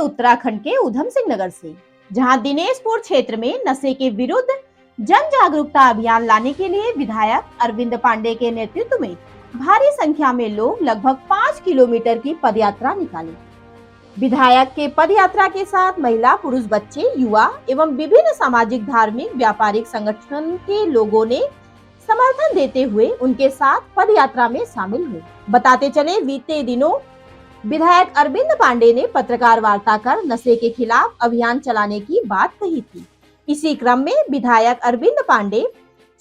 उत्तराखंड के उधम सिंह नगर से, जहां दिनेशपुर क्षेत्र में नशे के विरुद्ध जन जागरूकता अभियान लाने के लिए विधायक अरविंद पांडे के नेतृत्व में भारी संख्या में लोग लगभग 5 किलोमीटर की पदयात्रा निकाले। विधायक के पदयात्रा के साथ महिला, पुरुष, बच्चे, युवा एवं विभिन्न सामाजिक, धार्मिक, व्यापारिक संगठन के लोगों ने समर्थन देते हुए उनके साथ पदयात्रा में शामिल हुए। बताते चले, बीते दिनों विधायक अरविंद पांडे ने पत्रकार वार्ता कर नशे के खिलाफ अभियान चलाने की बात कही थी। इसी क्रम में विधायक अरविंद पांडे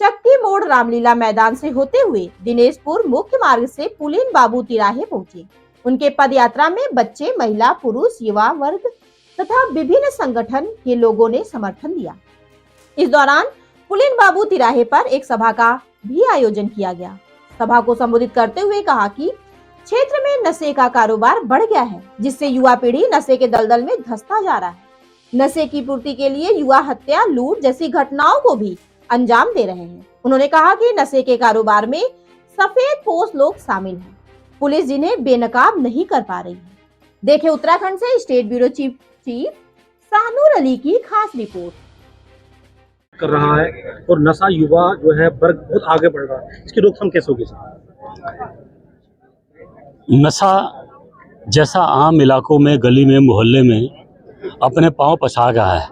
चक्की मोड़ रामलीला मैदान से होते हुए दिनेशपुर मुख्य मार्ग से पुलिन बाबू तिराहे पहुंचे। उनके पदयात्रा में बच्चे, महिला, पुरुष, युवा वर्ग तथा विभिन्न संगठन के लोगों ने समर्थन दिया। इस दौरान पुलिन बाबू तिराहे पर एक सभा का भी आयोजन किया गया। सभा को संबोधित करते हुए कहा कि क्षेत्र में नशे का कारोबार बढ़ गया है, जिससे युवा पीढ़ी नशे के दलदल में धंसता जा रहा है। नशे की पूर्ति के लिए युवा हत्या, लूट जैसी घटनाओं को भी अंजाम दे रहे हैं। उन्होंने कहा कि नशे के कारोबार में सफेद पोश लोग शामिल हैं, पुलिस जिन्हें बेनकाब नहीं कर पा रही है। देखे उत्तराखंड से state bureau chief Shahnoor Ali की खास रिपोर्ट। कर रहा है और नशा युवा जो है वर्ग बहुत आगे बढ़ रहा है, इसकी रोकथाम कैसे होगी सर? नशा जैसा आम इलाकों में, गली में, मोहल्ले में अपने पांव पसार रहा है,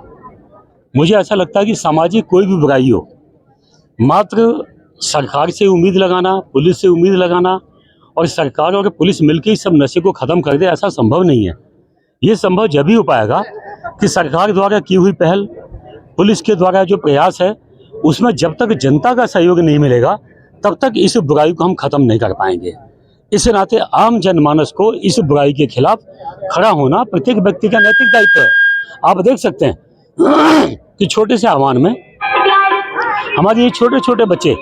मुझे ऐसा लगता है कि सामाजिक कोई भी बुराई हो, मात्र सरकार से उम्मीद लगाना, पुलिस से उम्मीद लगाना और सरकार और पुलिस मिलकर इस सब नशे को ख़त्म कर दे, ऐसा संभव नहीं है। ये संभव जब ही हो पाएगा कि सरकार द्वारा की हुई पहल, पुलिस के द्वारा जो प्रयास है, उसमें जब तक जनता का सहयोग नहीं मिलेगा तब तक इस बुराई को हम ख़त्म नहीं कर पाएंगे। इस नाते आम जनमानस को इस बुराई के खिलाफ खड़ा होना प्रत्येक व्यक्ति का नैतिक दायित्व है। आप देख सकते हैं कि छोटे से आह्वान में हमारे ये छोटे छोटे बच्चे,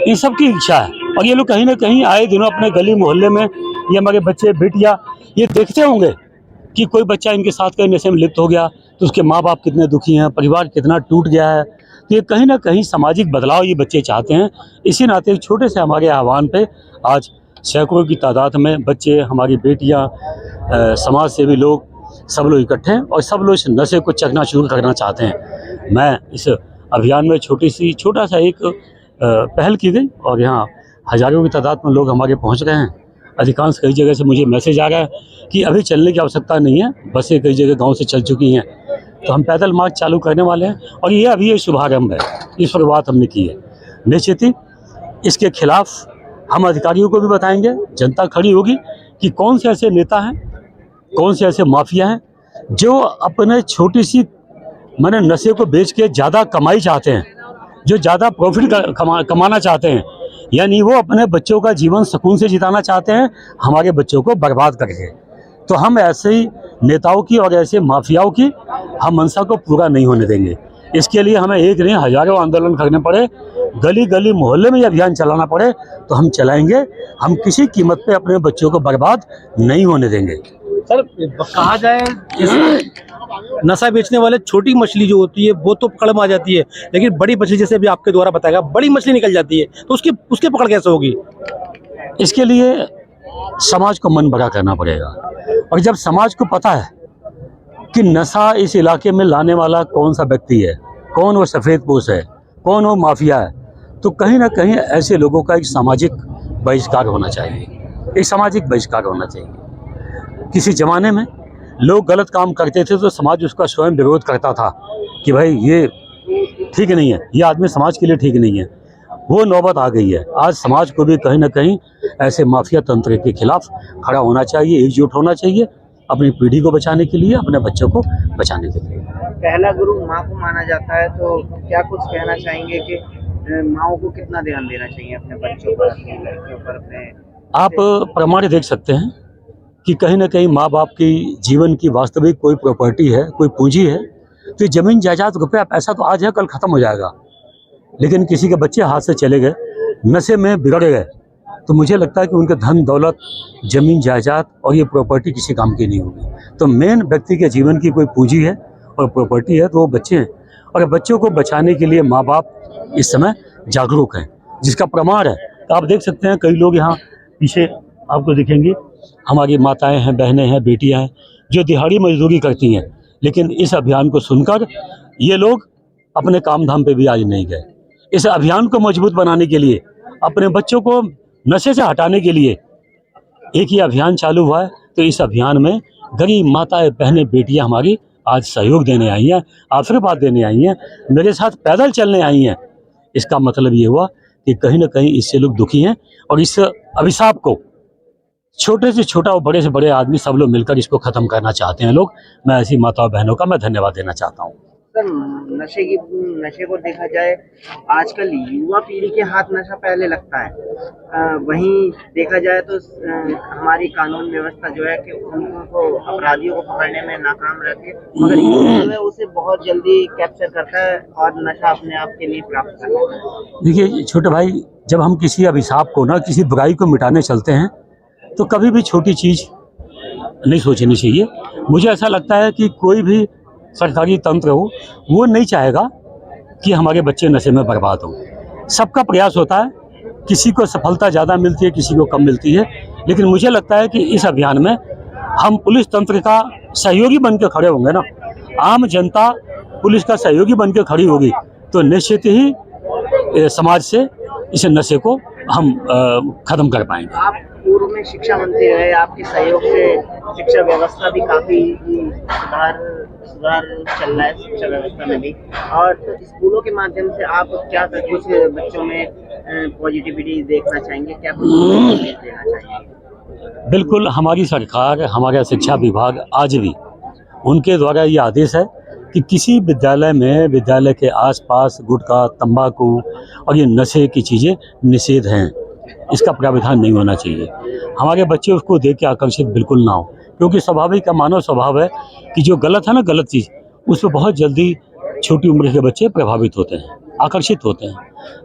इन सब की इच्छा है और ये लोग कहीं ना कहीं आए दिनों अपने गली मोहल्ले में ये हमारे बच्चे, बेटियां ये देखते होंगे कि कोई बच्चा इनके साथ कहीं नशे में लिप्त हो गया तो उसके माँ बाप कितने दुखी हैं, परिवार कितना टूट गया है। तो ये कहीं ना कहीं सामाजिक बदलाव ये बच्चे चाहते हैं। इसी नाते एक छोटे से हमारे आह्वान पे आज सैकड़ों की तादाद में बच्चे, हमारी बेटियां, समाज सेवी लोग, सब लोग इकट्ठे हैं और सब लोग इस नशे को चकनाचूर करना चाहते हैं। मैं इस अभियान में छोटा सा एक पहल की गई और यहाँ हज़ारों की तादाद में लोग हमारे पहुँच रहे हैं। अधिकांश कई जगह से मुझे मैसेज आ रहा है कि अभी चलने की आवश्यकता नहीं है, बसें कई जगह गाँव से चल चुकी हैं, तो हम पैदल मार्च चालू करने वाले हैं और ये अभी ये शुभारंभ है, इस पर बात हमने की है। निश्चित ही इसके खिलाफ हम अधिकारियों को भी बताएंगे, जनता खड़ी होगी कि कौन से ऐसे नेता हैं, कौन से ऐसे माफिया हैं जो अपने छोटी सी नशे को बेच के ज़्यादा कमाई चाहते हैं, जो ज़्यादा प्रॉफिट कमाना चाहते हैं, यानी वो अपने बच्चों का जीवन सुकून से जिताना चाहते हैं, हमारे बच्चों को बर्बाद करके। तो हम ऐसे ही नेताओं की और ऐसे माफियाओं की हम मंशा को पूरा नहीं होने देंगे। इसके लिए हमें एक नहीं हज़ारों आंदोलन करने पड़े, गली गली मोहल्ले में ये अभियान चलाना पड़े तो हम चलाएंगे। हम किसी कीमत पे अपने बच्चों को बर्बाद नहीं होने देंगे। सर कहा जाए नशा बेचने वाले छोटी मछली जो होती है वो तो पकड़ में आ जाती है, लेकिन बड़ी मछली जैसे अभी आपके द्वारा बताया गया, बड़ी मछली निकल जाती है, तो उसकी पकड़ कैसे होगी? इसके लिए समाज को मन बड़ा करना पड़ेगा और जब समाज को पता है कि नशा इस इलाके में लाने वाला कौन सा व्यक्ति है, कौन वो सफ़ेद पोश है, कौन वो माफिया है, तो कहीं ना कहीं ऐसे लोगों का एक सामाजिक बहिष्कार होना चाहिए, एक सामाजिक बहिष्कार होना चाहिए। किसी ज़माने में लोग गलत काम करते थे तो समाज उसका स्वयं विरोध करता था कि भाई ये ठीक नहीं है, ये आदमी समाज के लिए ठीक नहीं है। वो नौबत आ गई है। आज समाज को भी कहीं ना कहीं ऐसे माफिया तंत्र के खिलाफ खड़ा होना चाहिए, एकजुट होना चाहिए, अपनी पीढ़ी को बचाने के लिए, अपने बच्चों को बचाने के लिए। पहला गुरु माँ को माना जाता है, तो क्या कुछ कहना चाहेंगे कि माँओं को कितना ध्यान देना चाहिए अपने बच्चों पर, अपने लड़कियों पर, अपने? आप प्रमाण देख सकते हैं कि कहीं ना कहीं माँ बाप की जीवन की वास्तविक कोई प्रॉपर्टी है, कोई पूंजी है, तो ये ज़मीन जायदाद, रुपया पैसा तो आज है, कल ख़त्म हो जाएगा। लेकिन किसी के बच्चे हाथ से चले गए, नशे में बिगड़ गए, तो मुझे लगता है कि उनके धन दौलत, ज़मीन जायदाद और ये प्रॉपर्टी किसी काम की नहीं होगी। तो मेन व्यक्ति के जीवन की कोई पूंजी है और प्रॉपर्टी है तो वो बच्चे हैं, और बच्चों को बचाने के लिए माँ बाप इस समय जागरूक हैं, जिसका प्रमाण है। तो आप देख सकते हैं कई लोग यहाँ पीछे आपको दिखेंगे, हमारी माताएं हैं, बहनें हैं, बेटियां हैं, जो दिहाड़ी मजदूरी करती हैं, लेकिन इस अभियान को सुनकर ये लोग अपने काम धाम पे भी आज नहीं गए। इस अभियान को मजबूत बनाने के लिए, अपने बच्चों को नशे से हटाने के लिए एक ही अभियान चालू हुआ है। तो इस अभियान में गरीब माताएं, बहनें, बेटियां हमारी आज सहयोग देने आई हैं, आशीर्वाद देने आई हैं, मेरे साथ पैदल चलने आई हैं। इसका मतलब ये हुआ कि कहीं ना कहीं इससे लोग दुखी हैं और इस अभिशाप को छोटे से छोटा और बड़े से बड़े आदमी सब लोग मिलकर इसको खत्म करना चाहते हैं लोग। मैं ऐसी माताओं बहनों का मैं धन्यवाद देना चाहता हूँ। सर, नशे को देखा जाए, आजकल युवा पीढ़ी के हाथ नशा पहले लगता है। वहीं देखा जाए तो हमारी कानून व्यवस्था जो है कि उनको अपराधियों को पकड़ने में नाकाम रहती है, मगर युवा जो है उसे बहुत जल्दी कैप्चर करता है और नशा अपने आप के लिए प्राप्त करता है। देखिए छोटे भाई, जब हम किसी अभिशाप को ना, किसी बुराई को मिटाने चलते हैं तो कभी भी छोटी चीज़ नहीं सोचनी चाहिए। मुझे ऐसा लगता है कि कोई भी सरकारी तंत्र हो, वो नहीं चाहेगा कि हमारे बच्चे नशे में बर्बाद हों। सबका प्रयास होता है, किसी को सफलता ज़्यादा मिलती है, किसी को कम मिलती है, लेकिन मुझे लगता है कि इस अभियान में हम पुलिस तंत्र का सहयोगी बन के खड़े होंगे ना, आम जनता पुलिस का सहयोगी बन के खड़ी होगी तो निश्चित ही समाज से इस नशे को हम खत्म कर पाएंगे। आप पूर्व में शिक्षा मंत्री रहे, आपके सहयोग से शिक्षा व्यवस्था भी काफी सुधार चल रहा है, शिक्षा व्यवस्था में भी। और तो स्कूलों के माध्यम से आप क्या कुछ बच्चों में पॉजिटिविटी देखना चाहेंगे, क्या कुछ संदेश देना चाहेंगे? बिल्कुल, हमारी सरकार, हमारा शिक्षा विभाग आज भी उनके द्वारा ये आदेश है कि किसी विद्यालय में, विद्यालय के आसपास गुटखा, तंबाकू और ये नशे की चीज़ें निषेध हैं। इसका प्रावधान नहीं होना चाहिए। हमारे बच्चे उसको देख के आकर्षित बिल्कुल ना हो, क्योंकि स्वाभाविक का मानव स्वभाव है कि जो गलत है ना, गलत चीज़, उसमें बहुत जल्दी छोटी उम्र के बच्चे प्रभावित होते हैं, आकर्षित होते हैं।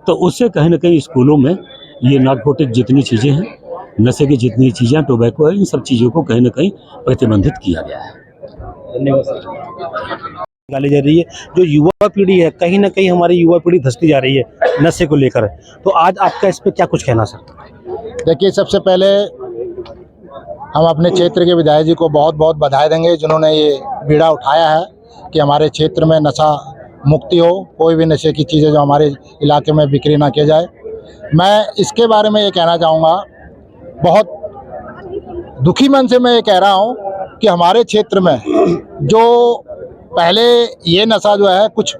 तो उससे कहीं ना कहीं स्कूलों में ये नार्कोटिक जितनी चीज़ें हैं, नशे की जितनी चीज़ें, टोबैको है, इन सब चीज़ों को कहीं ना कहीं प्रतिबंधित किया गया है। निकाली जा रही है। जो युवा पीढ़ी है, कहीं ना कहीं हमारी युवा पीढ़ी धंसती जा रही है नशे को लेकर। तो आज आपका इस पे क्या कुछ कहना सर? देखिए, सबसे पहले हम अपने क्षेत्र के विधायक जी को बहुत बहुत बधाई देंगे, जिन्होंने ये बीड़ा उठाया है कि हमारे क्षेत्र में नशा मुक्ति हो, कोई भी नशे की चीज़ें जो हमारे इलाके में बिक्री ना की जाए। मैं इसके बारे में ये कहना चाहूँगा, बहुत दुखी मन से मैं ये कह रहा हूँ कि हमारे क्षेत्र में जो पहले ये नशा जो है कुछ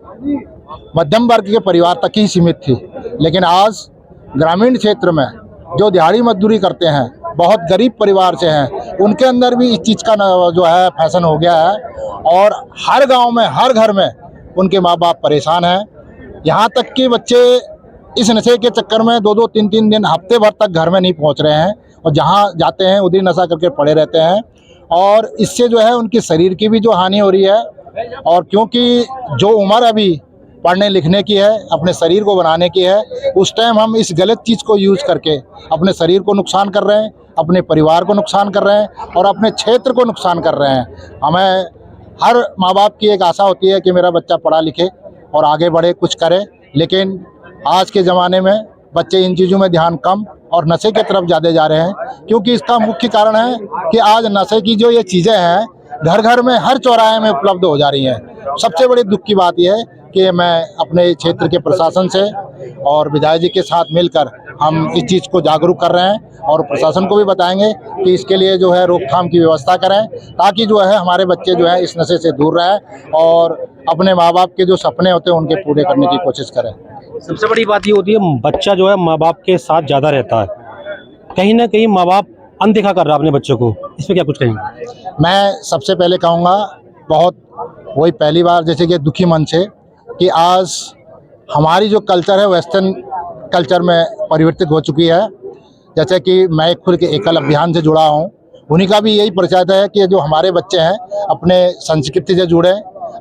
मध्यम वर्ग के परिवार तक ही सीमित थी, लेकिन आज ग्रामीण क्षेत्र में जो दिहाड़ी मजदूरी करते हैं, बहुत गरीब परिवार से हैं, उनके अंदर भी इस चीज़ का जो है फैशन हो गया है और हर गांव में, हर घर में उनके माँ बाप परेशान हैं। यहाँ तक कि बच्चे इस नशे के चक्कर में 2-2, 3-3 दिन, हफ्ते भर तक घर में नहीं पहुँच रहे हैं और जहाँ जाते हैं उधर नशा करके पड़े रहते हैं और इससे जो है उनके शरीर की भी जो हानि हो रही है। और क्योंकि जो उम्र अभी पढ़ने लिखने की है, अपने शरीर को बनाने की है, उस टाइम हम इस गलत चीज़ को यूज़ करके अपने शरीर को नुकसान कर रहे हैं, अपने परिवार को नुकसान कर रहे हैं और अपने क्षेत्र को नुकसान कर रहे हैं। हमें हर माँ बाप की एक आशा होती है कि मेरा बच्चा पढ़ा लिखे और आगे बढ़े, कुछ करे, लेकिन आज के ज़माने में बच्चे इन चीज़ों में ध्यान कम और नशे की तरफ ज़्यादा जा रहे हैं। क्योंकि इसका मुख्य कारण है कि आज नशे की जो ये चीज़ें हैं घर घर में, हर चौराहे में उपलब्ध हो जा रही हैं। सबसे बड़ी दुख की बात यह है कि मैं अपने क्षेत्र के प्रशासन से और विधायक जी के साथ मिलकर हम इस चीज़ को जागरूक कर रहे हैं और प्रशासन को भी बताएंगे कि इसके लिए जो है रोकथाम की व्यवस्था करें, ताकि जो है हमारे बच्चे जो है इस नशे से दूर रहें और अपने माँ बाप के जो सपने होते हैं उनके पूरे करने की कोशिश करें। सबसे बड़ी बात ये होती है, बच्चा जो है माँ बाप के साथ ज़्यादा रहता है, कहीं ना कहीं माँ बाप अनदेखा कर रहा है अपने बच्चों को। इस पर क्या कुछ कहेंगे? मैं सबसे पहले कहूँगा, बहुत वही पहली बार जैसे कि दुखी मन से कि आज हमारी जो कल्चर है वेस्टर्न कल्चर में परिवर्तित हो चुकी है। जैसे कि मैं खुद के एकल अभियान से जुड़ा हूँ, उन्हीं का भी यही परिचय है कि जो हमारे बच्चे हैं अपने संस्कृति से जुड़े,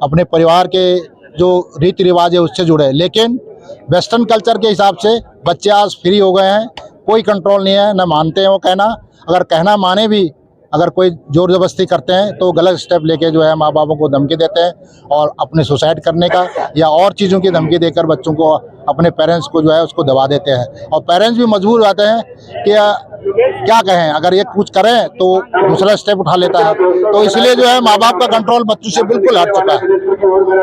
अपने परिवार के जो रीति रिवाज है उससे जुड़े। लेकिन वेस्टर्न कल्चर के हिसाब से बच्चे आज फ्री हो गए हैं, कोई कंट्रोल नहीं है, न मानते हैं वो कहना, अगर कहना माने भी, अगर कोई जोर जबरदस्ती करते हैं तो गलत स्टेप लेके जो है माँ बापों को धमकी देते हैं और अपने सुसाइड करने का या और चीज़ों की धमकी देकर बच्चों को, अपने पेरेंट्स को जो है उसको दबा देते हैं और पेरेंट्स भी मजबूर हो जाते हैं कि क्या कहें, अगर एक कुछ करें तो दूसरा स्टेप उठा लेता है। तो इसलिए जो है माँ बाप का कंट्रोल बच्चों से बिल्कुल हट चुका है।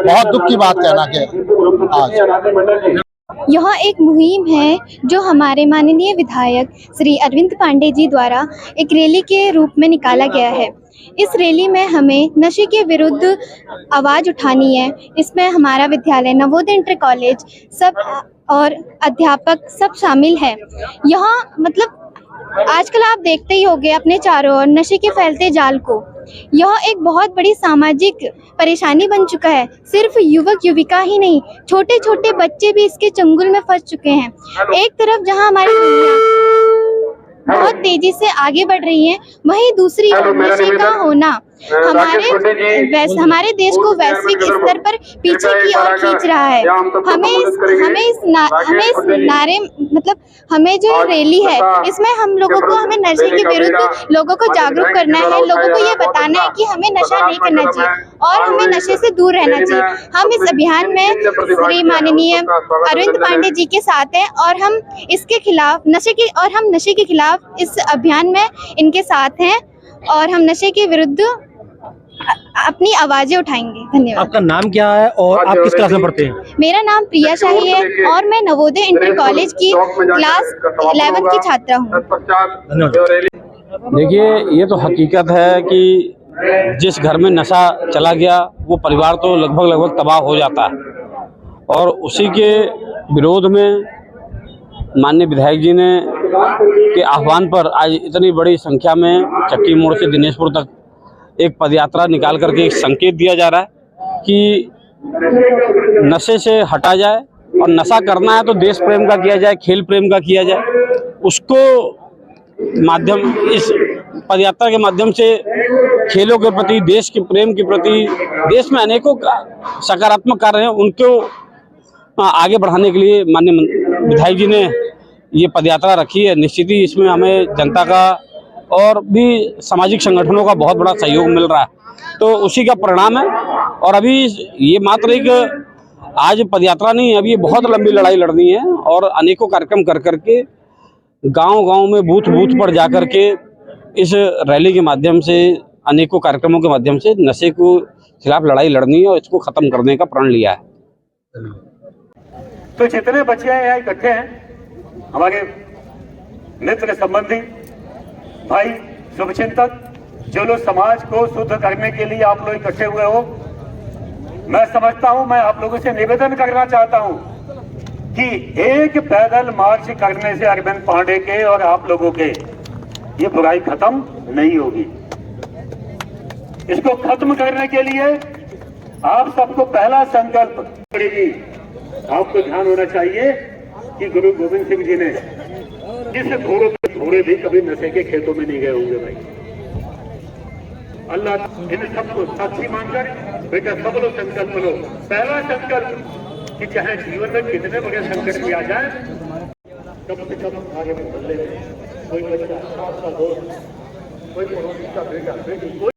बहुत दुख की बात कहना कि आज यह एक मुहिम है जो हमारे माननीय विधायक श्री अरविंद पांडे जी द्वारा एक रैली के रूप में निकाला गया है। इस रैली में हमें नशे के विरुद्ध आवाज़ उठानी है। इसमें हमारा विद्यालय नवोदय इंटर कॉलेज सब और अध्यापक सब शामिल है। यहाँ मतलब आजकल आप देखते ही होंगे अपने चारों ओर नशे के फैलते जाल को। यह एक बहुत बड़ी सामाजिक परेशानी बन चुका है। सिर्फ युवक युविका ही नहीं, छोटे छोटे बच्चे भी इसके चंगुल में फंस चुके हैं। एक तरफ जहां हमारी दुनिया बहुत तेजी से आगे बढ़ रही है, वहीं दूसरी ओर नशे का होना हमारे देश को वैश्विक स्तर पर पीछे की ओर खींच रहा है। हमें जो रैली है इसमें हम लोगों को हमें नशे के विरुद्ध लोगों को जागरूक करना है। लोगों को ये बताना है कि हमें नशा नहीं करना चाहिए और हमें नशे से दूर रहना चाहिए। हम इस अभियान में श्री माननीय अरविंद पांडे जी के साथ हैं और हम इसके खिलाफ नशे के खिलाफ इस अभियान में इनके साथ हैं और हम नशे के विरुद्ध अपनी आवाजें उठाएंगे। धन्यवाद। आपका नाम क्या है और आप किस क्लास में पढ़ते हैं? मेरा नाम प्रिया शाही है और मैं नवोदय इंटर कॉलेज की क्लास 11 की छात्रा हूँ। धन्यवाद। देखिए, ये तो हकीकत है कि जिस घर में नशा चला गया वो परिवार तो लगभग तबाह हो जाता है। और उसी के विरोध में माननीय विधायक जी ने के आह्वान पर आज इतनी बड़ी संख्या में चक्की मोड़ से दिनेशपुर तक एक पदयात्रा निकाल करके एक संकेत दिया जा रहा है कि नशे से हटा जाए और नशा करना है तो देश प्रेम का किया जाए, खेल प्रेम का किया जाए। उसको इस पदयात्रा के माध्यम से खेलों के प्रति, देश के प्रेम के प्रति, देश में अनेकों सकारात्मक कार्य हैं उनको आगे बढ़ाने के लिए माननीय विधायक जी ने ये पदयात्रा रखी है। निश्चित ही इसमें हमें जनता का और भी सामाजिक संगठनों का बहुत बड़ा सहयोग मिल रहा है, तो उसी का परिणाम है। और अभी ये मात्र एक आज पदयात्रा नहीं है, अभी ये बहुत लंबी लड़ाई लड़नी है और अनेकों कार्यक्रम कर करके गांव-गांव में बूथ पर जा कर के इस रैली के माध्यम से, अनेकों कार्यक्रमों के माध्यम से नशे को खिलाफ लड़ाई लड़नी है और इसको खत्म करने का प्रण लिया है। तो जितने बच्चे यहाँ इकट्ठे हैं, हमारे मित्र संबंधी भाई शुभचिंतक, जो लोग समाज को शुद्ध करने के लिए आप लोग इकट्ठे हुए हो, मैं समझता हूं, मैं आप लोगों से निवेदन करना चाहता हूं कि एक पैदल मार्च करने से अरविंद पांडे के और आप लोगों के ये बुराई खत्म नहीं होगी। इसको खत्म करने के लिए आप सबको पहला संकल्प पड़ेगी। आपको ध्यान होना चाहिए कि गुरु गोविंद सिंह जी ने जिस घोड़े भी कभी नशे के खेतों में नहीं गए होंगे भाई। अल्लाह इन सबको साक्षी मानकर बेटा सब लोग संकल्प लो। पहला संकल्प कि चाहे जीवन में कितने बड़े संकट भी आ जाए, कम से कम आगे मोहल्ले में कोई बच्चा, आपका दोस्त, कोई पड़ोसी का बेटा, बेटी,